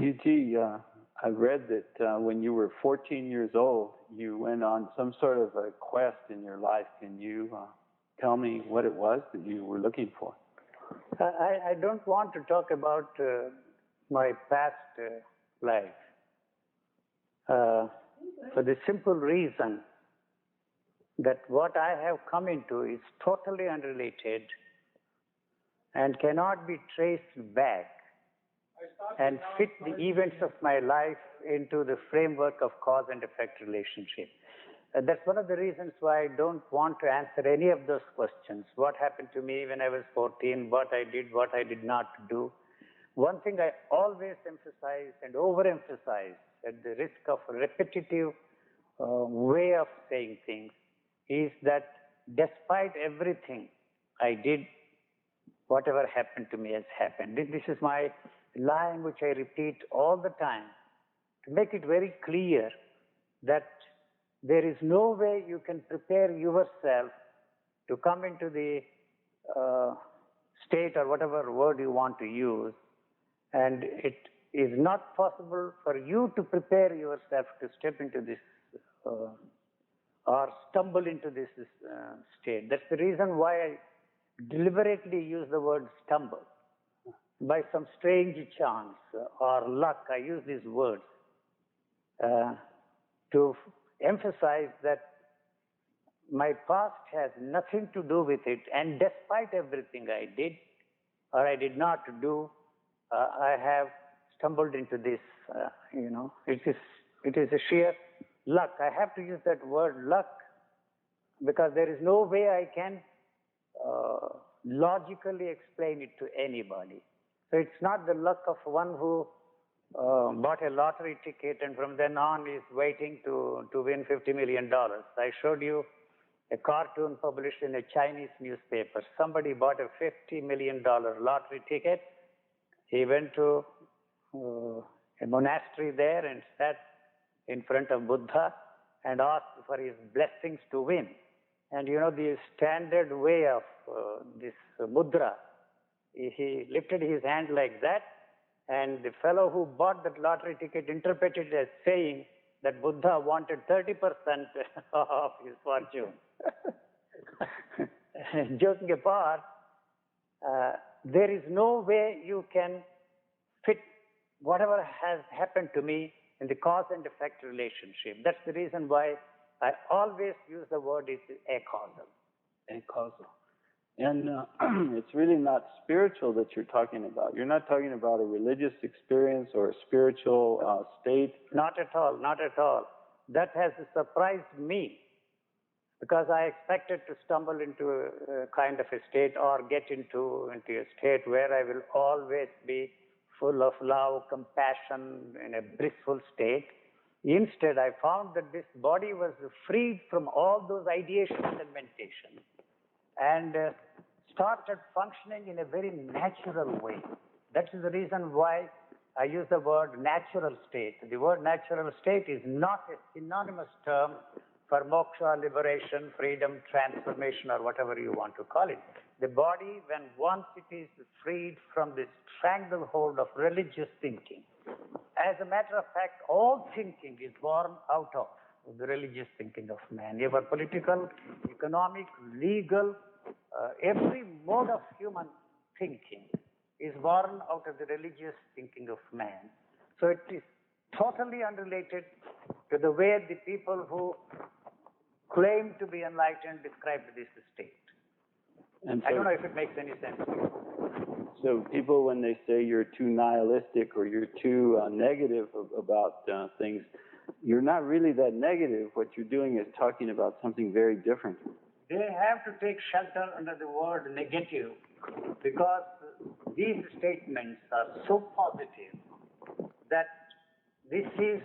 U.G., I read that when you were 14 years old, you went on some sort of a quest in your life. Can you tell me what it was that you were looking for? I don't want to talk about my past life for the simple reason that what I have come into is totally unrelated and cannot be traced back and fit the events of my life into the framework of cause and effect relationship. That's one of the reasons why I don't want to answer any of those questions. What happened to me when I was 14, what I did not do. One thing I always emphasize and overemphasize at the risk of repetitive way of saying things is that despite everything I did, whatever happened to me has happened. This is my line which I repeat all the time to make it very clear that there is no way you can prepare yourself to come into the state or whatever word you want to use, and it is not possible for you to prepare yourself to step into this or stumble into this state. That's the reason why I deliberately use the word stumble. By some strange chance or luck, I use these words to emphasize that my past has nothing to do with it, and despite everything I did or I did not do, I have stumbled into this, it is a sheer luck. I have to use that word luck because there is no way I can logically explain it to anybody. So it's not the luck of one who bought a lottery ticket and from then on is waiting to win $50 million. I showed you a cartoon published in a Chinese newspaper. Somebody bought a $50 million lottery ticket. He went to a monastery there and sat in front of Buddha and asked for his blessings to win. And you know the standard way of this mudra, he lifted his hand like that, and the fellow who bought that lottery ticket interpreted it as saying that Buddha wanted 30% of his fortune. Joking apart, there is no way you can fit whatever has happened to me in the cause and effect relationship. That's the reason why I always use the word is acausal. Acausal. And it's really not spiritual that you're talking about. You're not talking about a religious experience or a spiritual state. Not at all, not at all. That has surprised me because I expected to stumble into a kind of a state or get into a state where I will always be full of love, compassion, in a blissful state. Instead, I found that this body was freed from all those ideations and meditations and started functioning in a very natural way. That is the reason why I use the word natural state. The word natural state is not a synonymous term for moksha, liberation, freedom, transformation, or whatever you want to call it. The body, when once it is freed from this stranglehold of religious thinking, as a matter of fact, all thinking is born out of the religious thinking of man. Your political, economic, legal, every mode of human thinking is born out of the religious thinking of man. So it is totally unrelated to the way the people who claim to be enlightened describe this state. And so, I don't know if it makes any sense to you. So people, when they say you're too nihilistic or you're too negative about things, you're not really that negative. What you're doing is talking about something very different. They have to take shelter under the word negative because these statements are so positive that this is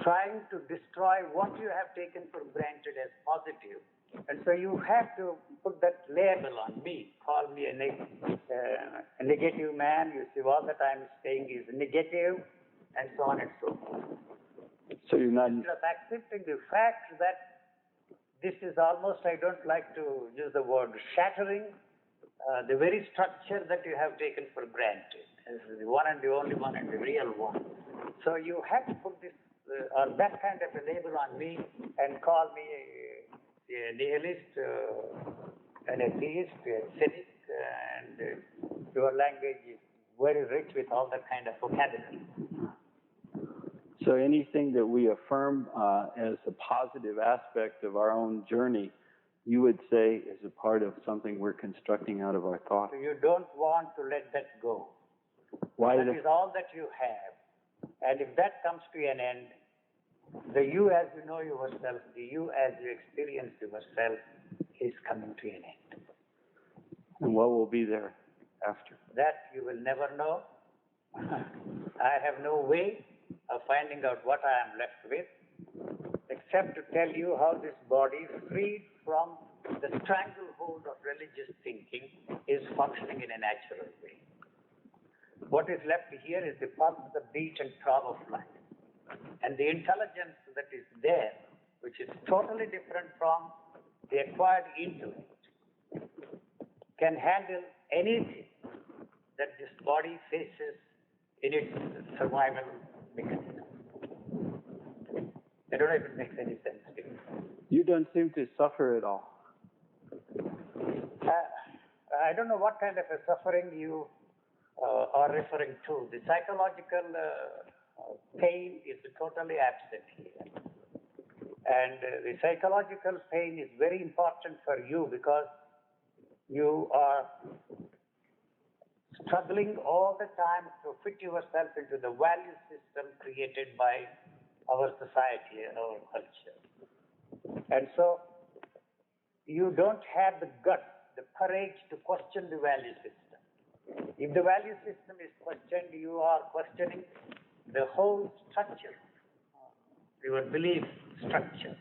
trying to destroy what you have taken for granted as positive. And so you have to put that label on me, call me a negative man. You see, all that I'm saying is negative, and so on and so forth. So you're not... Instead of accepting the fact that this is almost, I don't like to use the word shattering, the very structure that you have taken for granted. This is the one and the only one and the real one. So you have to put this or that kind of a label on me and call me a nihilist, an atheist, a cynic, and your language is very rich with all that kind of vocabulary. So anything that we affirm as a positive aspect of our own journey, you would say is a part of something we're constructing out of our thought. So you don't want to let that go. Why that is all that you have. And if that comes to an end, the you as you know yourself, the you as you experience yourself is coming to an end. And what will be there after? That you will never know. I have no way of finding out what I am left with, except to tell you how this body, freed from the stranglehold of religious thinking, is functioning in a natural way. What is left here is the pulse, the beat and throb of life. And the intelligence that is there, which is totally different from the acquired intellect, can handle anything that this body faces in its survival mechanism. I don't know if it makes any sense to you. You don't seem to suffer at all. I don't know what kind of a suffering you are referring to. The psychological pain is totally absent here. And the psychological pain is very important for you because you are struggling all the time to fit yourself into the value system created by our society and our culture. And so you don't have the guts, the courage to question the value system. If the value system is questioned, you are questioning the whole structure, your belief structure.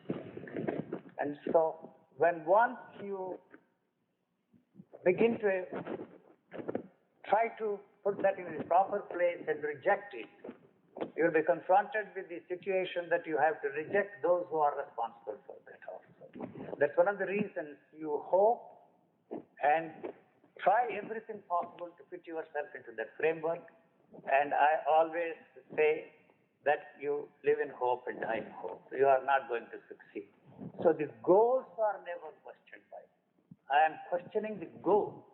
And so when once you begin to try to put that in its proper place and reject it, you'll be confronted with the situation that you have to reject those who are responsible for that also. That's one of the reasons you hope and try everything possible to fit yourself into that framework. And I always say that you live in hope and die in hope. You are not going to succeed. So the goals are never questioned by me. I am questioning the goal.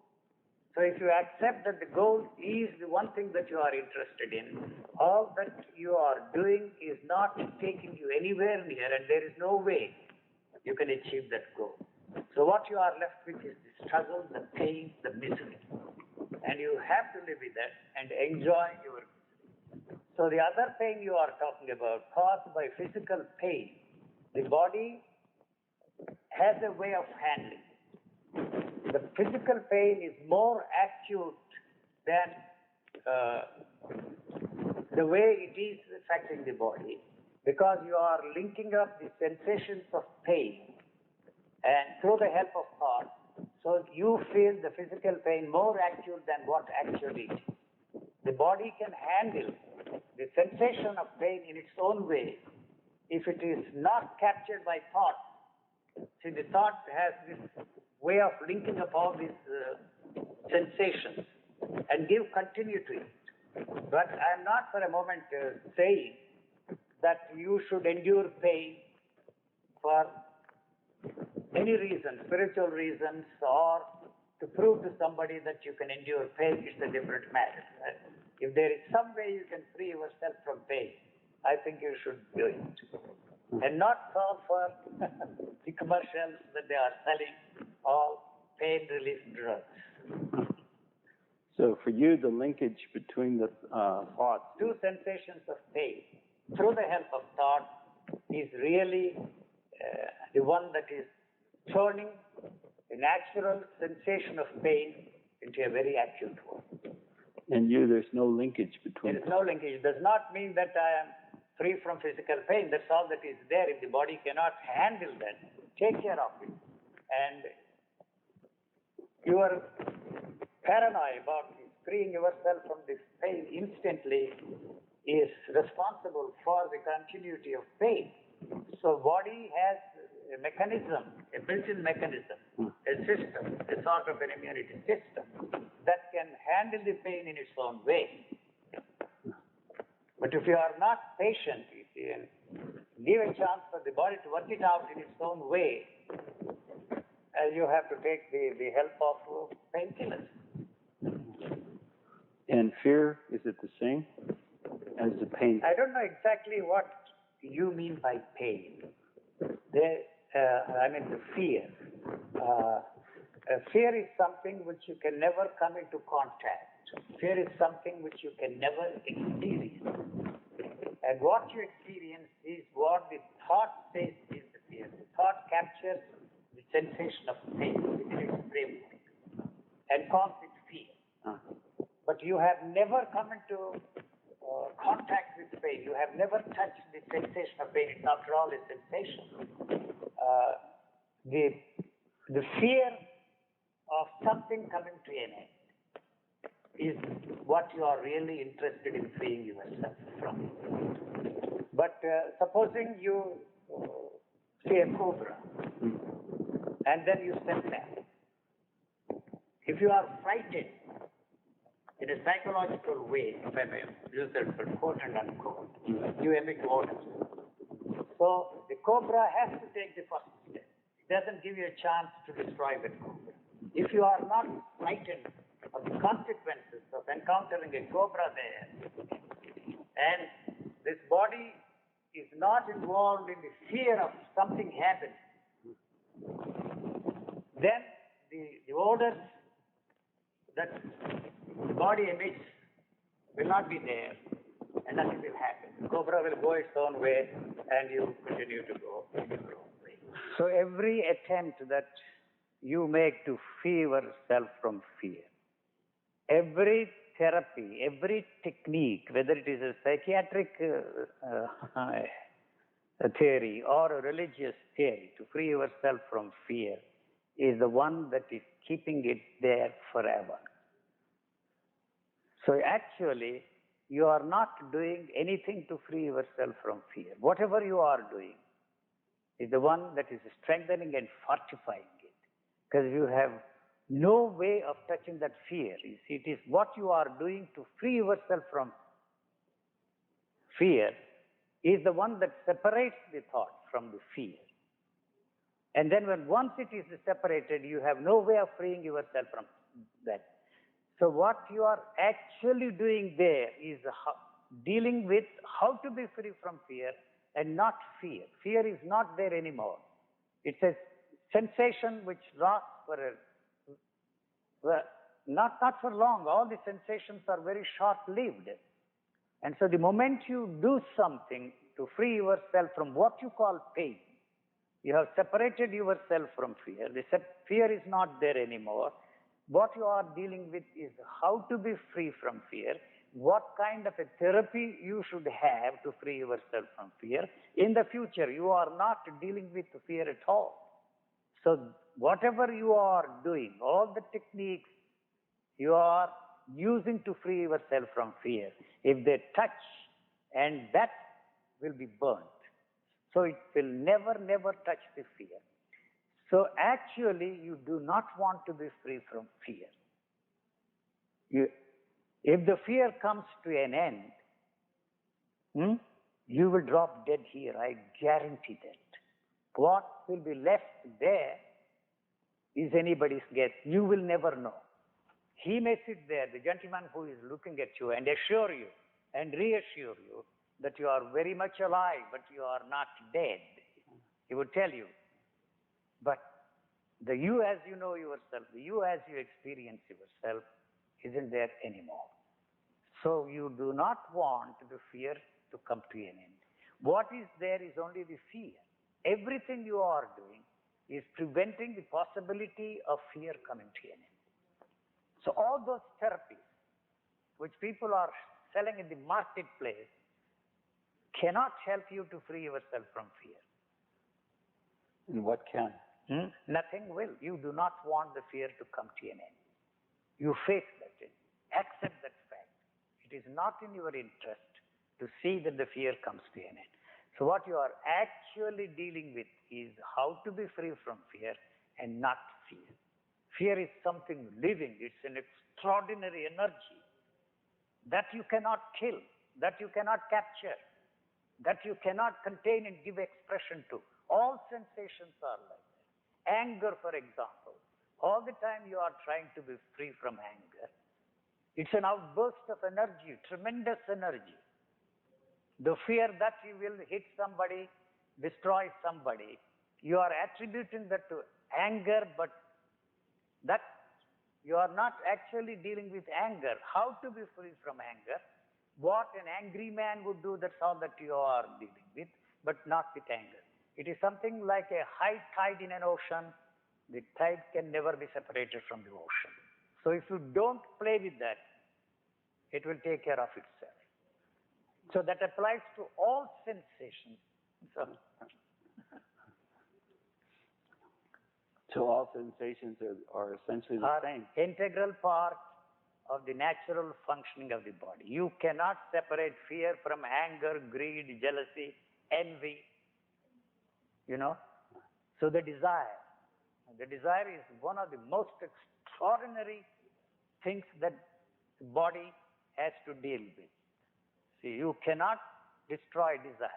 So if you accept that the goal is the one thing that you are interested in, all that you are doing is not taking you anywhere near, and there is no way you can achieve that goal. So what you are left with is the struggle, the pain, the misery. And you have to live with that and enjoy your misery. So the other pain you are talking about, caused by physical pain, the body has a way of handling. The physical pain is more acute than the way it is affecting the body, because you are linking up the sensations of pain and through the help of thought, so you feel the physical pain more acute than what actually it is. The body can handle the sensation of pain in its own way if it is not captured by thought. See, the thought has this way of linking up all these sensations and give continuity to it. But I am not for a moment saying that you should endure pain for any reason, spiritual reasons, or to prove to somebody that you can endure pain. It's a different matter. Right? If there is some way you can free yourself from pain, I think you should do it. And not fall for the commercials that they are selling all pain relief drugs. So for you, the linkage between the thoughts, two sensations of pain through the help of thought is really the one that is turning a natural sensation of pain into a very acute one. and you, there's no linkage between There is no linkage. It does not mean that I am free from physical pain. That's all that is there. If the body cannot handle that, take care of it. And your paranoia about freeing yourself from this pain instantly is responsible for the continuity of pain. So body has a mechanism, a built-in mechanism, a system, a sort of an immunity system that can handle the pain in its own way. But if you are not patient, you see, and give a chance for the body to work it out in its own way, you have to take the help of painkillers. And fear, is it the same as the pain? I don't know exactly what you mean by pain. I mean the fear. Fear is something which you can never come into contact. Fear is something which you can never experience. And what you experience is what the thought says is the fear. The thought captures the sensation of pain within its framework and calls it fear. But you have never come into contact with pain. You have never touched the sensation of pain. It's after all a sensation. The fear of something coming to an end is what you are really interested in freeing yourself from. But supposing you see a cobra and then you step back. If you are frightened, in a psychological way, if I may use that word, quote and unquote, you emit odors. So the cobra has to take the first step. It doesn't give you a chance to destroy the cobra. If you are not frightened of the consequences of encountering a cobra there, and this body is not involved in the fear of something happening, then the odors that the body emits will not be there, and nothing will happen. The cobra will go its own way, and you continue to go in your own way. So every attempt that you make to free yourself from fear, every therapy, every technique, whether it is a psychiatric theory or a religious theory to free yourself from fear, is the one that is keeping it there forever. So actually, you are not doing anything to free yourself from fear. Whatever you are doing is the one that is strengthening and fortifying it. Because you have no way of touching that fear. You see, it is what you are doing to free yourself from fear is the one that separates the thought from the fear. And then once it is separated, you have no way of freeing yourself from that. So what you are actually doing there is dealing with how to be free from fear and not fear. Fear is not there anymore. It's a sensation which lasts not for long. All the sensations are very short-lived. And so the moment you do something to free yourself from what you call pain, you have separated yourself from fear. The fear is not there anymore. What you are dealing with is how to be free from fear, what kind of a therapy you should have to free yourself from fear. In the future, you are not dealing with fear at all. So whatever you are doing, all the techniques you are using to free yourself from fear, if they touch, and that will be burnt. So it will never, never touch the fear. So actually, you do not want to be free from fear. If the fear comes to an end, you will drop dead here. I guarantee that. What will be left there is anybody's guess. You will never know. He may sit there, the gentleman who is looking at you, and assure you and reassure you that you are very much alive, but you are not dead. He would tell you. But the you as you know yourself, the you as you experience yourself, isn't there anymore. So you do not want the fear to come to an end. What is there is only the fear. Everything you are doing is preventing the possibility of fear coming to an end. So all those therapies which people are selling in the marketplace cannot help you to free yourself from fear. And what can? Nothing will. You do not want the fear to come to an end. You face that. Accept that fact. It is not in your interest to see that the fear comes to an end. So what you are actually dealing with is how to be free from fear and not fear. Fear is something living. It's an extraordinary energy that you cannot kill, that you cannot capture, that you cannot contain and give expression to. All sensations are like that. Anger, for example, all the time you are trying to be free from anger. It's an outburst of energy, tremendous energy. The fear that you will hit somebody, destroy somebody, you are attributing that to anger, but that you are not actually dealing with anger. How to be free from anger? What an angry man would do, that's all that you are dealing with, but not with anger. It is something like a high tide in an ocean. The tide can never be separated from the ocean. So if you don't play with that, it will take care of itself. So that applies to all sensations. So all sensations are essentially the same. Integral part of the natural functioning of the body. You cannot separate fear from anger, greed, jealousy, envy. You know? So the desire is one of the most extraordinary things that the body has to deal with. See, you cannot destroy desire.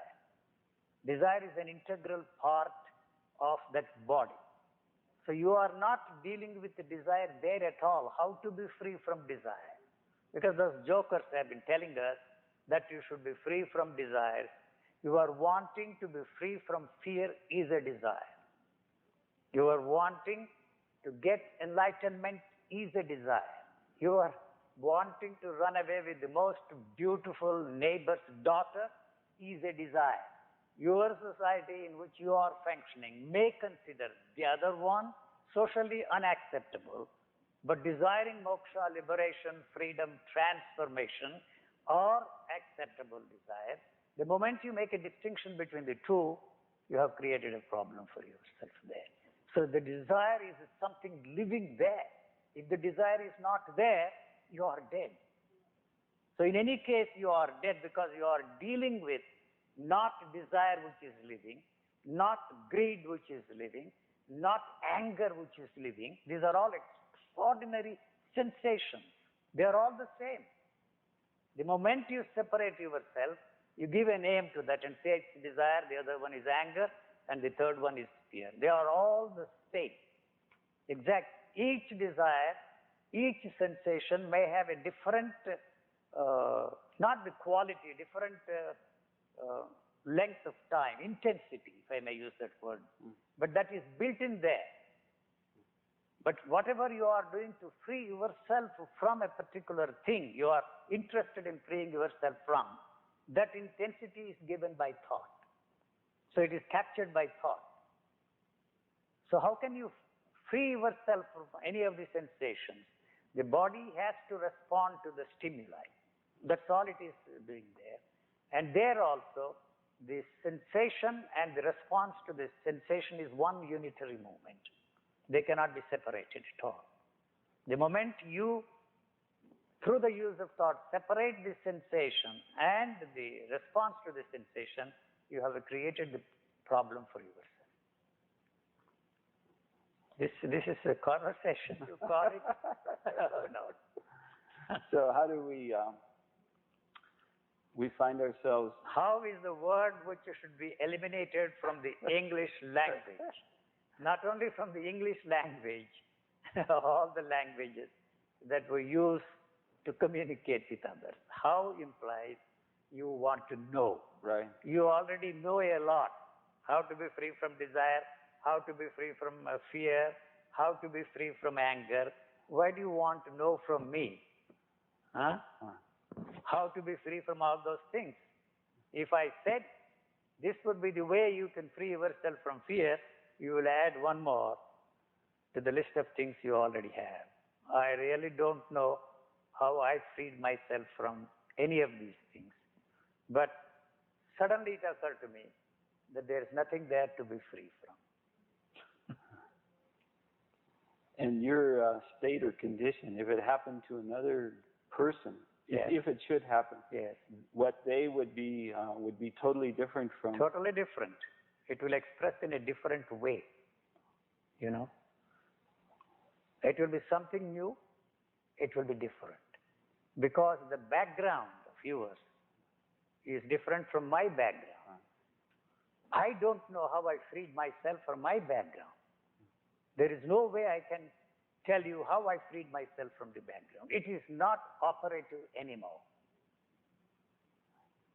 Desire is an integral part of that body. So you are not dealing with the desire there at all. How to be free from desire? Because those jokers have been telling us that you should be free from desires. You are wanting to be free from fear is a desire. You are wanting to get enlightenment is a desire. You are wanting to run away with the most beautiful neighbor's daughter is a desire. Your society in which you are functioning may consider the other one socially unacceptable, but desiring moksha, liberation, freedom, transformation are acceptable desires. The moment you make a distinction between the two, you have created a problem for yourself there. So the desire is something living there. If the desire is not there, you are dead. So in any case, you are dead because you are dealing with not desire which is living, not greed which is living, not anger which is living. These are all extraordinary sensations. They are all the same. The moment you separate yourself, you give a name to that and say it's desire, the other one is anger, and the third one is fear. They are all the same. Exact. Each desire, each sensation may have a different, not the quality, different length of time, intensity, if I may use that word. But that is built in there. But whatever you are doing to free yourself from a particular thing, you are interested in freeing yourself from, that intensity is given by thought. So it is captured by thought. So how can you free yourself from any of the sensations? The body has to respond to the stimuli. That's all it is doing there. And there also, the sensation and the response to the sensation is one unitary movement. They cannot be separated at all. The moment you, through the use of thought, separate the sensation and the response to the sensation, you have created the problem for yourself. This is a conversation, you call it? No. So how do we find ourselves? How is the word which should be eliminated from the English language? Not only from the English language, all the languages that we use to communicate with others. How implies you want to know. Right. You already know a lot. How to be free from desire, how to be free from fear, how to be free from anger. Why do you want to know from me? Huh? How to be free from all those things? If I said this would be the way you can free yourself from fear, you will add one more to the list of things you already have. I really don't know how I freed myself from any of these things. But suddenly it occurred to me that there is nothing there to be free from. And your state or condition, if it happened to another person, yes. if it should happen, yes. what they would be totally different from. Totally different. It will express in a different way. You know, it will be something new. it will be different. Because the background of yours is different from my background. I don't know how I freed myself from my background. There is no way I can tell you how I freed myself from the background. It is not operative anymore.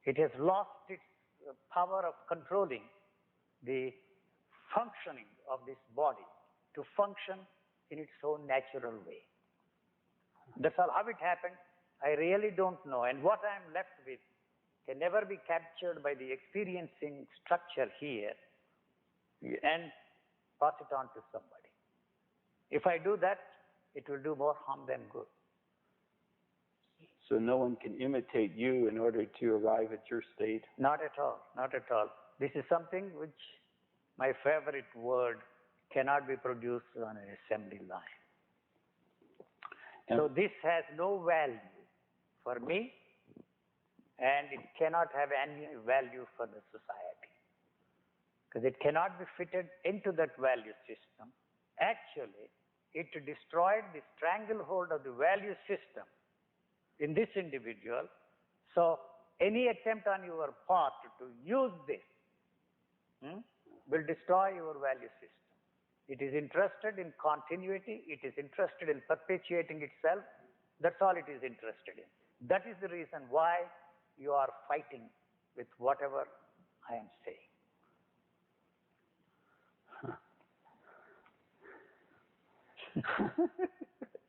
It has lost its power of controlling the functioning of this body to function in its own natural way. That's all. How it happened, I really don't know. And what I am left with can never be captured by the experiencing structure here and pass it on to somebody. If I do that, it will do more harm than good. So no one can imitate you in order to arrive at your state? Not at all, not at all. This is something which my favorite word cannot be produced on an assembly line. So this has no value for me, and it cannot have any value for the society, because it cannot be fitted into that value system. Actually, it destroyed the stranglehold of the value system in this individual. So any attempt on your part to use this will destroy your value system. It is interested in continuity. It is interested in perpetuating itself. That's all it is interested in. That is the reason why you are fighting with whatever I am saying.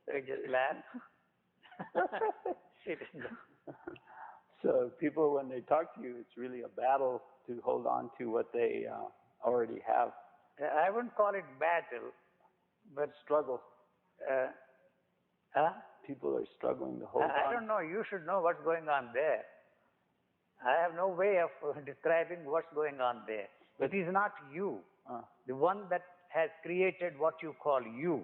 I just laugh. So people, when they talk to you, it's really a battle to hold on to what they already have. I wouldn't call it battle, but Struggle. Huh? People are struggling to hold on. I don't know. You should know what's going on there. I have no way of describing what's going on there. It is not you. The one that has created what you call you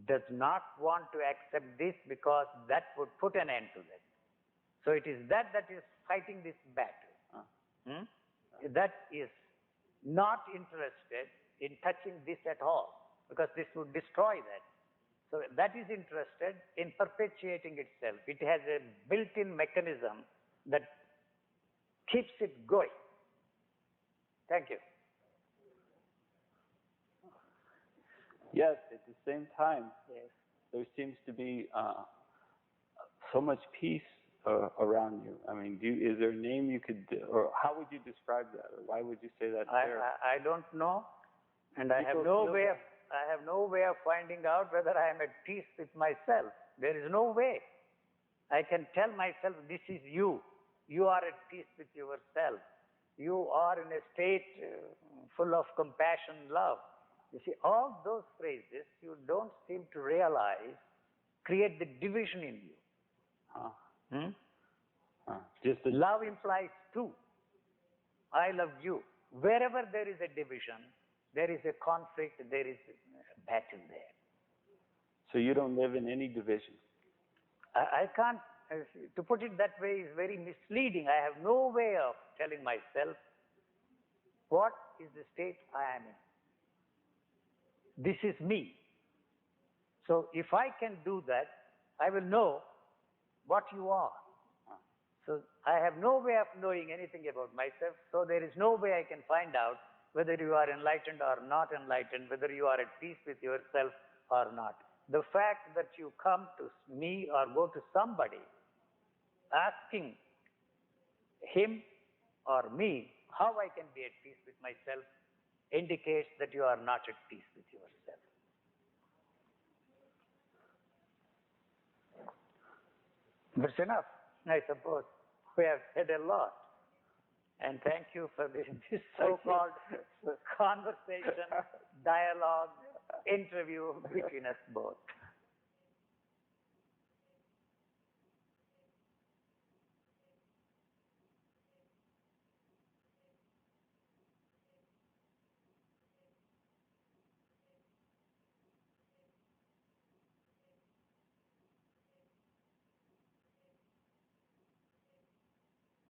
does not want to accept this, because that would put an end to it. So it is that is fighting this battle. That is not interested in touching this at all, because this would destroy that. So that is interested in perpetuating itself. It has a built-in mechanism that keeps it going. Thank you. Yes, at the same time, Yes. there seems to be so much peace around you. I mean, is there a name you could, or how would you describe that, or why would you say that's there? I don't know, and I have no way of finding out whether I am at peace with myself. There is no way. I can tell myself, this is you. You are at peace with yourself. You are in a state full of compassion, love. You see, all those phrases you don't seem to realize create the division in you. Just love implies two. I love you. Wherever there is a division, there is a conflict, there is a battle there. So you don't live in any division? I can't, to put it that way is very misleading. I have no way of telling myself what is the state I am in. This is me. So if I can do that, I will know what you are. So I have no way of knowing anything about myself, so there is no way I can find out whether you are enlightened or not enlightened, whether you are at peace with yourself or not. The fact that you come to me or go to somebody asking him or me how I can be at peace with myself indicates that you are not at peace with yourself. That's enough, I suppose. We have said a lot. And thank you for this so-called conversation, dialogue, interview between us both.